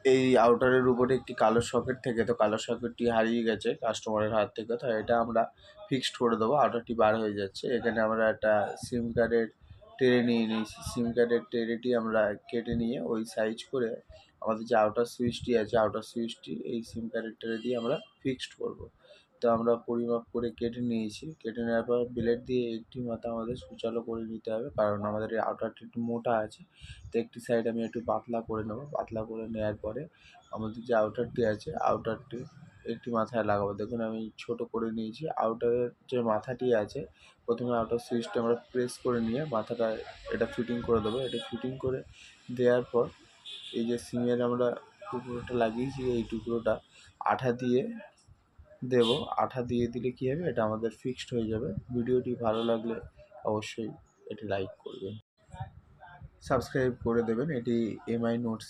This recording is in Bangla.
এই আউটারের উপরে একটি কালো সকেট থেকে, তো কালো সকেটটি হারিয়ে গেছে কাস্টমারের হাত থেকে, তো এটা আমরা ফিক্সড করে দেবো। আউটারটি বার হয়ে যাচ্ছে। এখানে আমরা একটা সিম কার্ডের ট্রে নিয়ে নিয়েছি। সিম কার্ডের ট্রেটি আমরা কেটে নিয়ে ওই সাইজ করে আমাদের যে আউটার সুইচটি আছে, আউটার সুইচটি এই সিম কার্ডের ট্রে দিয়ে আমরা ফিক্সড করব। তো আমরা পরিমাপ করে কেটে নিয়েছি। কেটে নেওয়ার পর ব্লেড দিয়ে একটি মাথা আমাদের সূচালো করে নিতে হবে, কারণ আমাদের এই আউটারটি একটু মোটা আছে। তো একটি সাইড আমি একটু পাতলা করে নেবো। পাতলা করে নেওয়ার পরে আমাদের যে আউটারটি আছে, আউটারটি একটি মাথায় লাগাবো। দেখুন আমি ছোট করে নিয়েছি। আউটারের যে মাথাটি আছে, প্রথমে আউটার সুইচটা আমরা প্রেস করে নিয়ে মাথাটা এটা ফিটিং করে দেবো। এটা ফিটিং করে দেওয়ার পর এই যে সিমের আমরা টুকরোটা লাগিয়েছি, এই টুকরোটা আঠা দিয়ে দেবো। আঠা দিয়ে দিলে কী হবে, এটা আমাদের ফিক্সড হয়ে যাবে। ভিডিওটি ভালো লাগলে অবশ্যই এটি লাইক করবেন, সাবস্ক্রাইব করে দেবেন। এটি এমআই নোটস